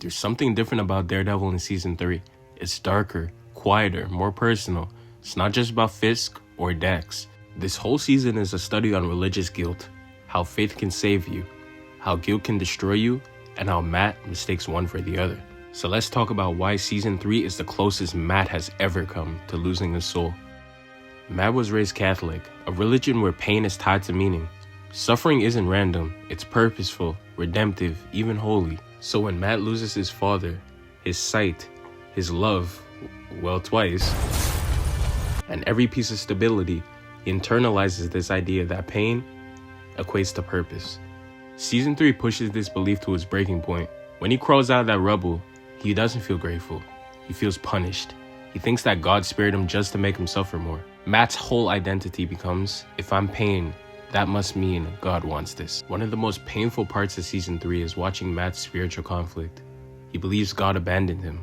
There's something different about Daredevil in season 3. It's darker, quieter, more personal. It's not just about Fisk or Dex. This whole season is a study on religious guilt, how faith can save you, how guilt can destroy you, and how Matt mistakes one for the other. So let's talk about why season 3 is the closest Matt has ever come to losing his soul. Matt was raised Catholic, a religion where pain is tied to meaning. Suffering isn't random, it's purposeful, redemptive, even holy. So when Matt loses his father, his sight, his love, well, twice, and every piece of stability, he internalizes this idea that pain equates to purpose. Season 3 pushes this belief to its breaking point. When he crawls out of that rubble, he doesn't feel grateful. He feels punished. He thinks that God spared him just to make him suffer more. Matt's whole identity becomes, if I'm pain, that must mean God wants this. One of the most painful parts of season 3 is watching Matt's spiritual conflict. He believes God abandoned him,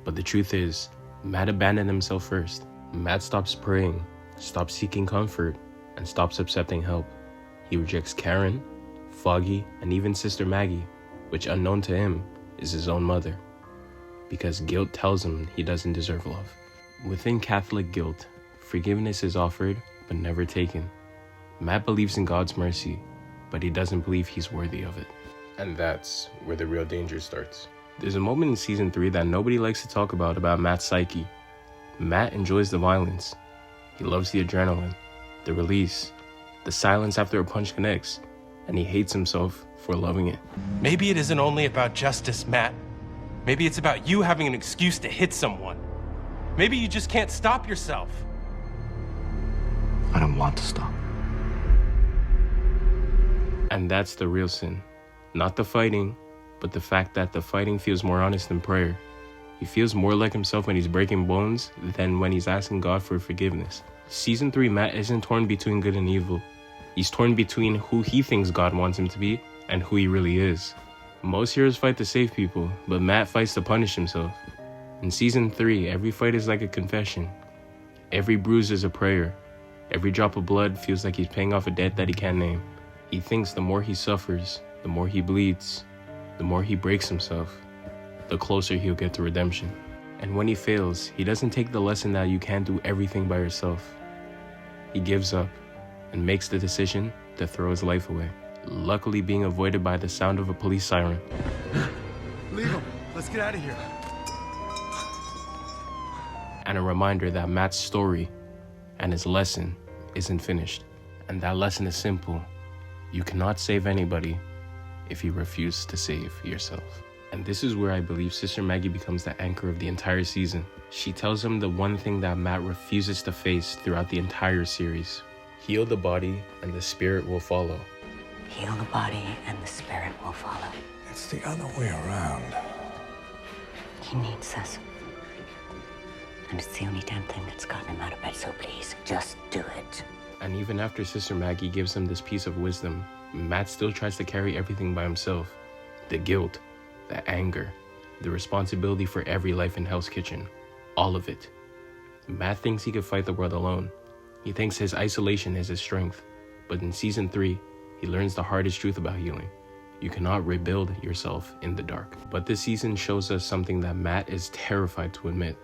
but the truth is, Matt abandoned himself first. Matt stops praying, stops seeking comfort, and stops accepting help. He rejects Karen, Foggy, and even Sister Maggie, which unknown to him is his own mother, because guilt tells him he doesn't deserve love. Within Catholic guilt, forgiveness is offered but never taken. Matt believes in God's mercy, but he doesn't believe he's worthy of it. And that's where the real danger starts. There's a moment in season 3 that nobody likes to talk about Matt's psyche. Matt enjoys the violence. He loves the adrenaline, the release, the silence after a punch connects, and he hates himself for loving it. Maybe it isn't only about justice, Matt. Maybe it's about you having an excuse to hit someone. Maybe you just can't stop yourself. I don't want to stop. And that's the real sin. Not the fighting, but the fact that the fighting feels more honest than prayer. He feels more like himself when he's breaking bones than when he's asking God for forgiveness. Season 3, Matt isn't torn between good and evil. He's torn between who he thinks God wants him to be and who he really is. Most heroes fight to save people, but Matt fights to punish himself. In season 3, every fight is like a confession. Every bruise is a prayer. Every drop of blood feels like he's paying off a debt that he can't name. He thinks the more he suffers, the more he bleeds, the more he breaks himself, the closer he'll get to redemption. And when he fails, he doesn't take the lesson that you can't do everything by yourself. He gives up and makes the decision to throw his life away, luckily being avoided by the sound of a police siren. Leave him. Let's get out of here. And a reminder that Matt's story and his lesson isn't finished. And that lesson is simple. You cannot save anybody if you refuse to save yourself. And this is where I believe Sister Maggie becomes the anchor of the entire season. She tells him the one thing that Matt refuses to face throughout the entire series. Heal the body and the spirit will follow. Heal the body and the spirit will follow. It's the other way around. He needs us. And it's the only damn thing that's gotten him out of bed, so please, just do it. And even after Sister Maggie gives him this piece of wisdom, Matt still tries to carry everything by himself. The guilt, the anger, the responsibility for every life in Hell's Kitchen. All of it. Matt thinks he could fight the world alone. He thinks his isolation is his strength. But in season 3, he learns the hardest truth about healing. You cannot rebuild yourself in the dark. But this season shows us something that Matt is terrified to admit.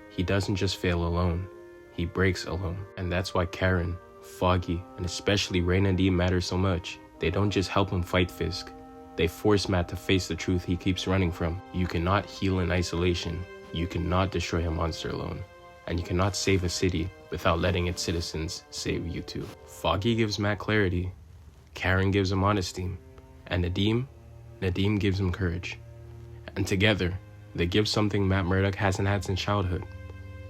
He doesn't just fail alone. He breaks alone. And that's why Karen, Foggy, and especially Rain and Dee matter so much. They don't just help him fight Fisk. They force Matt to face the truth he keeps running from. You cannot heal in isolation. You cannot destroy a monster alone. And you cannot save a city without letting its citizens save you too. Foggy gives Matt clarity. Karen gives him honesty. And Nadim gives him courage. And together, they give something Matt Murdock hasn't had since childhood.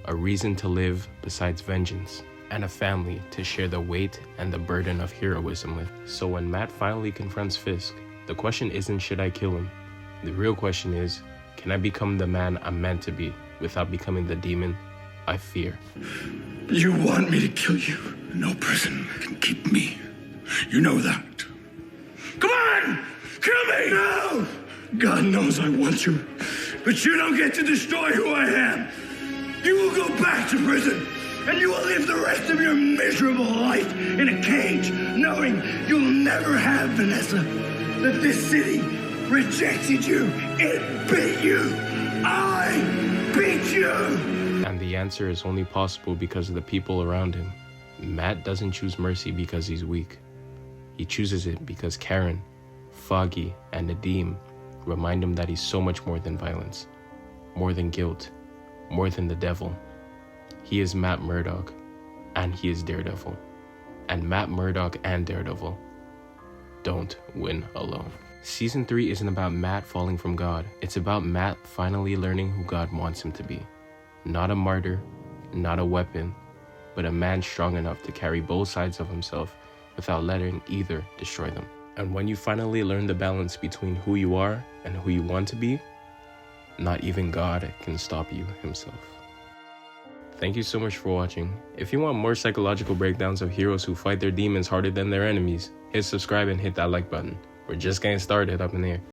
A reason to live besides vengeance. And a family to share the weight and the burden of heroism with. So when Matt finally confronts Fisk, the question isn't should I kill him? The real question is, can I become the man I'm meant to be without becoming the demon I fear? You want me to kill you? No prison can keep me. You know that. Come on! Kill me! No! God knows I want you. But you don't get to destroy who I am. You will go back to prison. And you will live the rest of your miserable life in a cage, knowing you'll never have Vanessa. That this city rejected you. It beat answer is only possible because of the people around him. Matt doesn't choose mercy because he's weak. He chooses it because Karen, Foggy, and Nadim remind him that he's so much more than violence, more than guilt, more than the devil. He is Matt Murdock, and he is Daredevil. And Matt Murdock and Daredevil don't win alone. Season 3 isn't about Matt falling from God. It's about Matt finally learning who God wants him to be. Not a martyr, not a weapon, but a man strong enough to carry both sides of himself without letting either destroy them. And when you finally learn the balance between who you are and who you want to be, not even God can stop you himself. Thank you so much for watching. If you want more psychological breakdowns of heroes who fight their demons harder than their enemies, hit subscribe and hit that like button. We're just getting started up in here.